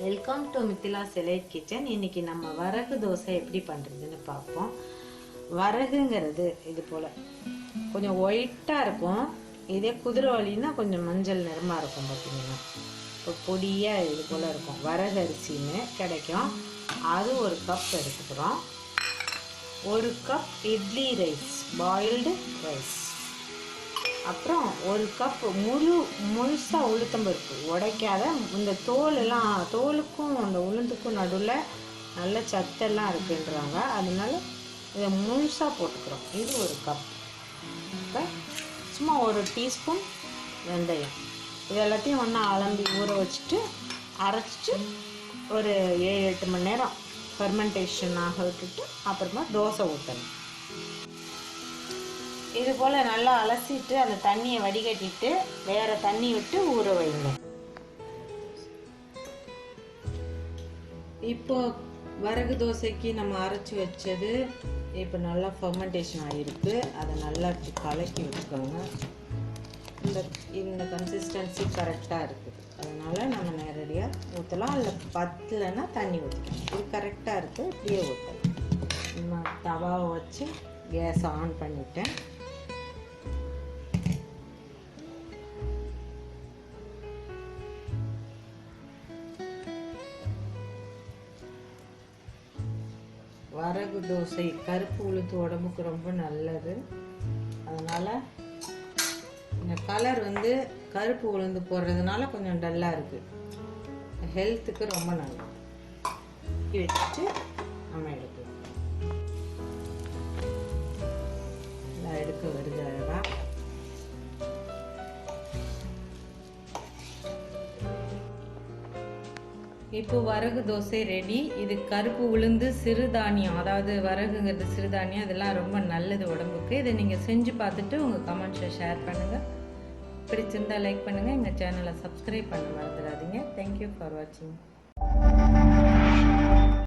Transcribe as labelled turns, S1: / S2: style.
S1: Welcome to Mithila's elite kitchen. இன்னைக்கு நம்ம வரகு தோசை எப்படி பண்ணுறதுன்னு பார்ப்போம். வரகுங்கிறது இது போல் கொஞ்சம் ஒயிட்டாக இருக்கும். இதே குதிரைவாளின்னா கொஞ்சம் மஞ்சள் நிறமாக இருக்கும். பார்த்தீங்கன்னா இப்போ பொடியாக இது போல் இருக்கும். வரகு அரிசின்னு கிடைக்கும். அது ஒரு கப் எடுத்துக்கிறோம். ஒரு cup idli rice, boiled rice. அப்புறம் ஒரு கப் முழுசாக உளுத்தம்பருப்பு உடைக்காத. இந்த தோலுக்கும் அந்த உளுந்துக்கும் நடுவில் நல்ல சத்தெல்லாம் இருக்குன்றாங்க. அதனால இதை முழுசாக போட்டுக்கிறோம். இது ஒரு கப். இப்போ சும்மா ஒரு டீஸ்பூன் வெந்தயம். இது எல்லாத்தையும் ஒன்றா அலம்பி ஊற வச்சுட்டு அரைச்சிட்டு ஒரு 7-8 மணி நேரம் ஃபெர்மெண்டேஷன் ஆக விட்டுட்டு அப்புறமா தோசை ஊற்றணும். இது போல் நல்லா அலசிட்டு அந்த தண்ணியை வடிகட்டிட்டு வேறு தண்ணி விட்டு ஊற வைங்க. இப்போ வரகு தோசைக்கு நம்ம அரைச்சி வச்சது இப்போ நல்லா ஃபெர்மெண்டேஷன் ஆகிருக்கு. அதை நல்லா கலக்கி வச்சுக்கோங்க. இந்த கன்சிஸ்டன்சி கரெக்டாக இருக்குது. அதனால் நம்ம நேரடியாக ஊற்றலாம். அதில் பத்தலைன்னா தண்ணி ஊற்றிக்கலாம். இது கரெக்டாக இருக்குது. இப்படியே ஊற்றலாம். நம்ம தவாவை வச்சு கேஸ் ஆன் பண்ணிவிட்டேன். வரகு தோசை கருப்பு உளுந்து உடம்புக்கு ரொம்ப நல்லது. அதனால் இந்த கலர் கருப்பு உளுந்து போடுறதுனால கொஞ்சம் டல்லாக இருக்குது. ஹெல்த்துக்கு ரொம்ப நல்லது. வச்சுட்டு நம்ம எடுக்கலாம். எடுக்க வருது அழகா. இப்போ வரகு தோசை ரெடி. இது கருப்பு உளுந்து சிறுதானியம், அதாவது வரகுங்கிறது சிறுதானியம். அதெல்லாம் ரொம்ப நல்லது உடம்புக்கு. இதை நீங்கள் செஞ்சு பார்த்துட்டு உங்கள் கமெண்ட்ஸை ஷேர் பண்ணுங்கள். பிடிச்சிருந்தால் லைக் பண்ணுங்கள். எங்கள் சேனலை சப்ஸ்கிரைப் பண்ண மறந்துடாதீங்க. தேங்க்யூ ஃபார் வாட்சிங்.